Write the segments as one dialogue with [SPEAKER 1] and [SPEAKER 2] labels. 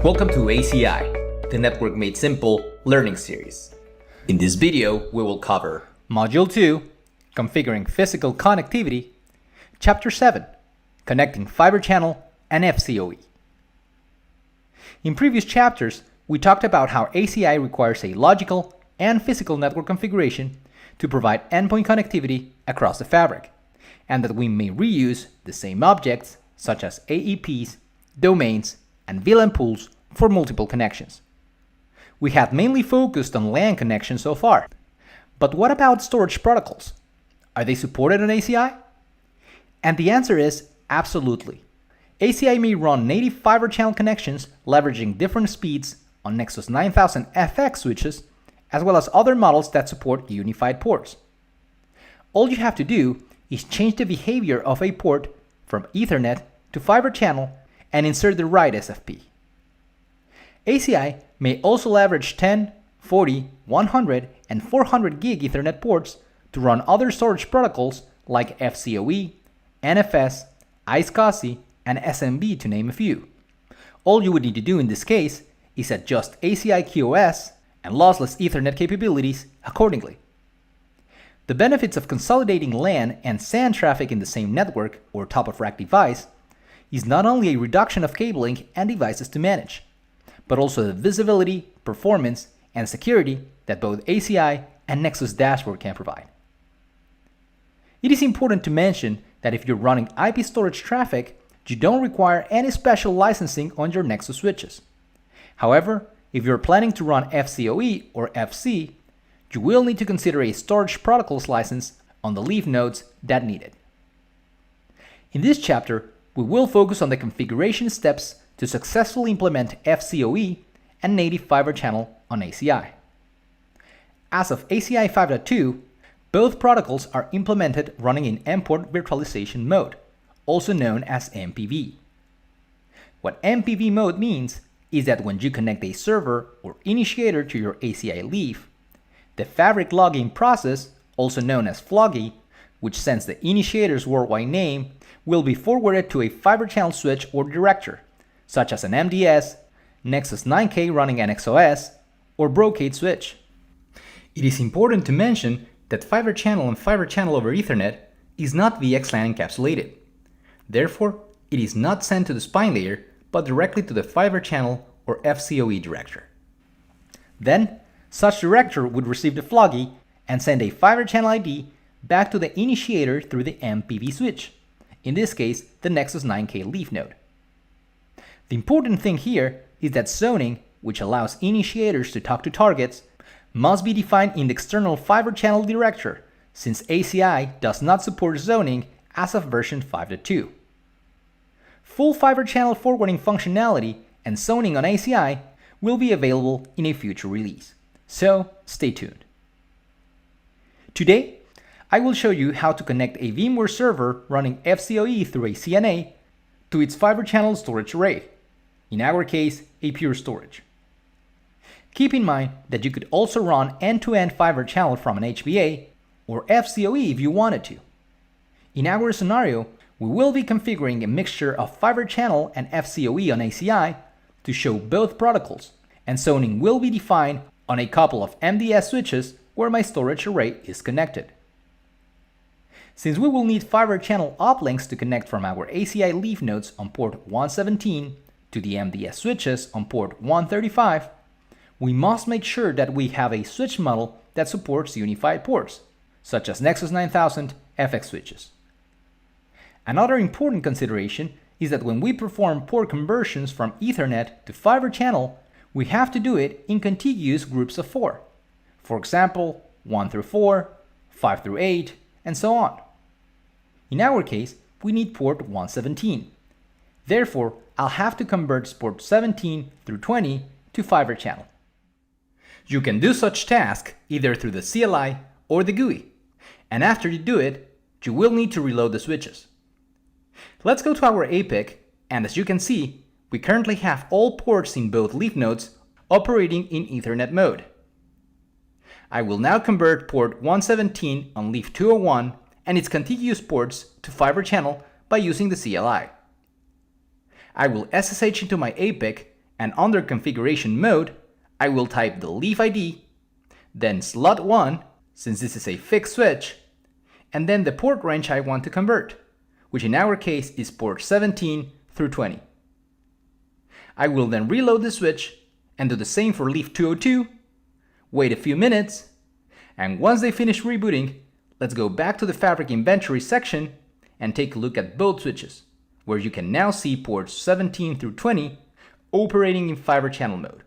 [SPEAKER 1] Welcome to ACI, the Network Made Simple learning series. In this video, we will cover
[SPEAKER 2] Module 2, Configuring Physical Connectivity, Chapter 7, Connecting Fiber Channel and FCOE. In previous chapters, we talked about how ACI requires a logical and physical network configuration to provide endpoint connectivity across the fabric, and that we may reuse the same objects, such as AEPs, domains, and VLAN pools for multiple connections. We have mainly focused on LAN connections so far, but what about storage protocols? Are they supported on ACI? And the answer is absolutely. ACI may run native fiber channel connections leveraging different speeds on Nexus 9000 FX switches, as well as other models that support unified ports. All you have to do is change the behavior of a port from Ethernet to fiber channel and insert the right SFP. ACI may also leverage 10, 40, 100, and 400 gig Ethernet ports to run other storage protocols like FCOE, NFS, iSCSI, and SMB, to name a few. All you would need to do in this case is adjust ACI QoS and lossless Ethernet capabilities accordingly. The benefits of consolidating LAN and SAN traffic in the same network or top-of-rack device is not only a reduction of cabling and devices to manage, but also the visibility, performance, and security that both ACI and Nexus Dashboard can provide. It is important to mention that if you're running IP storage traffic, you don't require any special licensing on your Nexus switches. However, if you're planning to run FCOE or FC, you will need to consider a storage protocols license on the leaf nodes that need it. In this chapter, we will focus on the configuration steps to successfully implement FCOE and native fiber channel on ACI. As of ACI 5.2, both protocols are implemented running in mPort virtualization mode, also known as MPV. What MPV mode means is that when you connect a server or initiator to your ACI leaf, the fabric logging process, also known as Floggy, which sends the initiator's worldwide name, will be forwarded to a fiber channel switch or director, such as an MDS, Nexus 9K running NXOS, or Brocade switch. It is important to mention that fiber channel and fiber channel over Ethernet is not VXLAN encapsulated. Therefore, it is not sent to the spine layer, but directly to the fiber channel or FCOE director. Then, such director would receive the Floggy and send a fiber channel ID back to the initiator through the MPV switch, in this case, the Nexus 9K leaf node. The important thing here is that zoning, which allows initiators to talk to targets, must be defined in the external fiber channel director, since ACI does not support zoning as of version 5.2. Full fiber channel forwarding functionality and zoning on ACI will be available in a future release, so stay tuned. Today, I will show you how to connect a VMware server running FCOE through a CNA to its fiber channel storage array, in our case, a Pure Storage. Keep in mind that you could also run end-to-end fiber channel from an HBA or FCOE if you wanted to. In our scenario, we will be configuring a mixture of fiber channel and FCOE on ACI to show both protocols, and zoning will be defined on a couple of MDS switches where my storage array is connected. Since we will need fiber channel uplinks to connect from our ACI leaf nodes on port 117 to the MDS switches on port 135, we must make sure that we have a switch model that supports unified ports, such as Nexus 9000 FX switches. Another important consideration is that when we perform port conversions from Ethernet to fiber channel, we have to do it in contiguous groups of 4. For example, 1 through 4, 5 through 8, and so on. In our case, we need port 117. Therefore, I'll have to convert port 17 through 20 to fiber channel. You can do such task either through the CLI or the GUI, and after you do it, you will need to reload the switches. Let's go to our APIC, and as you can see, we currently have all ports in both leaf nodes operating in Ethernet mode. I will now convert port 117 on leaf 201 and its contiguous ports to fiber channel by using the CLI. I will SSH into my APIC and under configuration mode, I will type the leaf ID, then slot 1, since this is a fixed switch, and then the port range I want to convert, which in our case is port 17 through 20. I will then reload the switch and do the same for leaf 202, wait a few minutes, and once they finish rebooting, let's go back to the fabric inventory section and take a look at both switches, where you can now see ports 17 through 20 operating in fiber channel mode.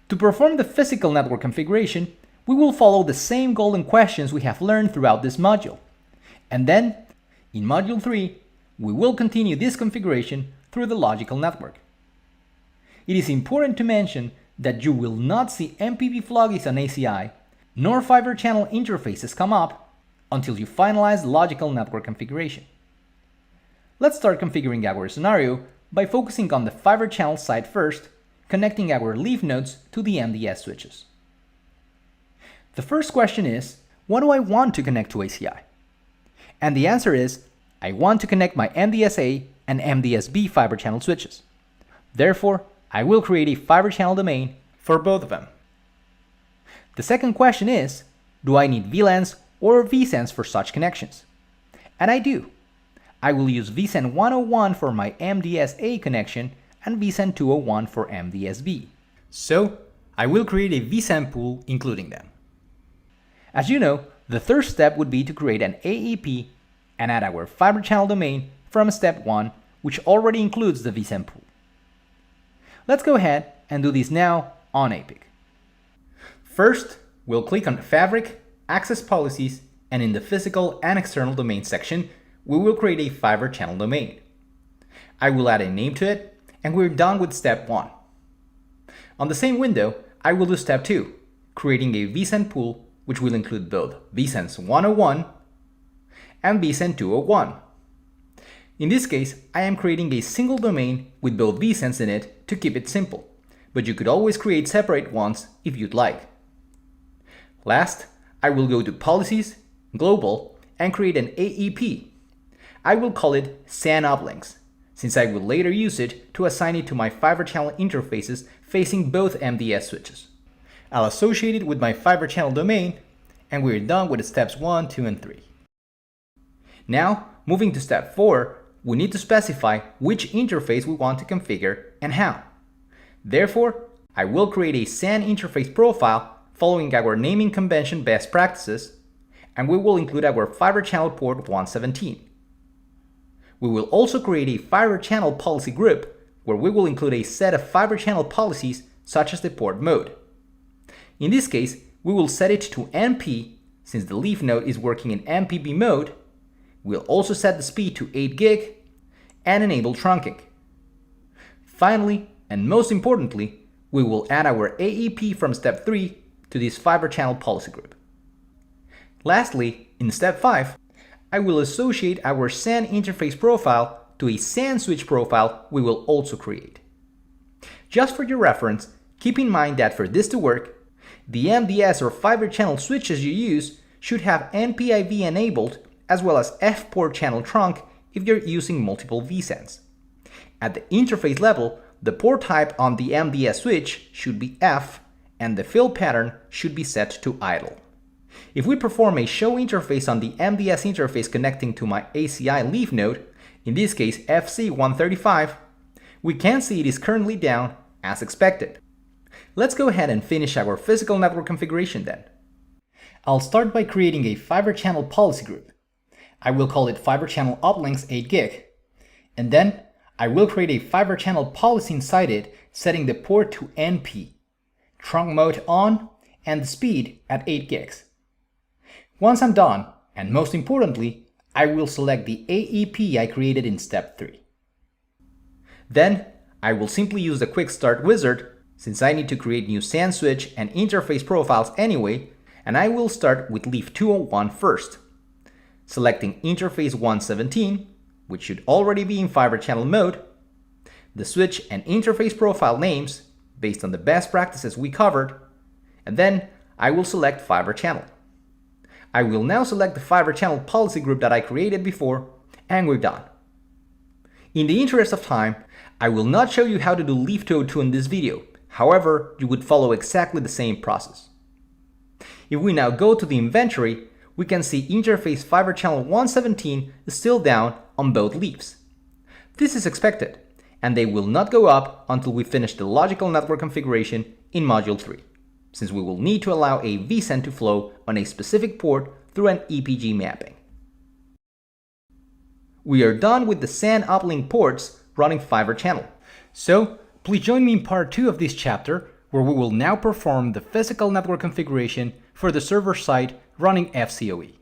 [SPEAKER 2] To perform the physical network configuration, we will follow the same golden questions we have learned throughout this module. And then, in Module 3, we will continue this configuration through the logical network. It is important to mention that you will not see MPP floggies on ACI, nor fiber channel interfaces come up until you finalize the logical network configuration. Let's start configuring our scenario by focusing on the fiber channel side first, connecting our leaf nodes to the MDS switches. The first question is, what do I want to connect to ACI? And the answer is, I want to connect my MDS-A and MDS-B fiber channel switches. Therefore, I will create a fiber channel domain for both of them. The second question is, do I need VLANs or vSANs for such connections? And I do. I will use vSAN 101 for my MDS-A connection and vSAN 201 for MDS-B. So, I will create a vSAN pool including them. As you know, the third step would be to create an AEP and add our fiber channel domain from step 1, which already includes the vSAN pool. Let's go ahead and do this now on APIC. First, we'll click on Fabric, Access Policies, and in the Physical and External Domain section, we will create a fiber channel domain. I will add a name to it, and we're done with step 1. On the same window, I will do step 2, creating a vSAN pool which will include both vSANs 101 and vSAN 201. In this case, I am creating a single domain with both vSANs in it to keep it simple, but you could always create separate ones if you'd like. Last, I will go to Policies, Global, and create an AEP. I will call it SAN Uplinks, since I will later use it to assign it to my fiber channel interfaces facing both MDS switches. I'll associate it with my fiber channel domain, and we're done with steps 1, 2, and 3. Now, moving to step 4, we need to specify which interface we want to configure and how. Therefore, I will create a SAN interface profile following our naming convention best practices, and we will include our fiber channel port 117. We will also create a fiber channel policy group where we will include a set of fiber channel policies such as the port mode. In this case, we will set it to MP since the leaf node is working in MPP mode. We'll also set the speed to 8 gig and enable trunking. Finally, and most importantly, we will add our AEP from step 3 to this fiber channel policy group. Lastly, in step 5, I will associate our SAN interface profile to a SAN switch profile we will also create. Just for your reference, keep in mind that for this to work, the MDS or fiber channel switches you use should have NPIV enabled as well as F-port channel trunk if you're using multiple vSANs. At the interface level, the port type on the MDS switch should be F and the fill pattern should be set to idle. If we perform a show interface on the MDS interface connecting to my ACI leaf node, in this case FC135, we can see it is currently down as expected. Let's go ahead and finish our physical network configuration then. I'll start by creating a fiber channel policy group. I will call it fiber channel uplinks 8 gig, and then I will create a fiber channel policy inside it setting the port to NP, trunk mode on, and the speed at 8 gigs. Once I'm done, and most importantly, I will select the AEP I created in step 3. Then, I will simply use the quick start wizard since I need to create new SAN switch and interface profiles anyway, and I will start with leaf 201 first, selecting interface 117, which should already be in fiber channel mode, the switch and interface profile names based on the best practices we covered, and then I will select fiber channel. I will now select the fiber channel policy group that I created before, and we're done. In the interest of time, I will not show you how to do Leaf202 in this video, however, you would follow exactly the same process. If we now go to the inventory, we can see interface fiber channel 117 is still down on both leaves. This is expected, and they will not go up until we finish the logical network configuration in Module 3, since we will need to allow a vSAN to flow on a specific port through an EPG mapping. We are done with the SAN uplink ports running fiber channel. So, please join me in part 2 of this chapter, where we will now perform the physical network configuration for the server side running FCOE.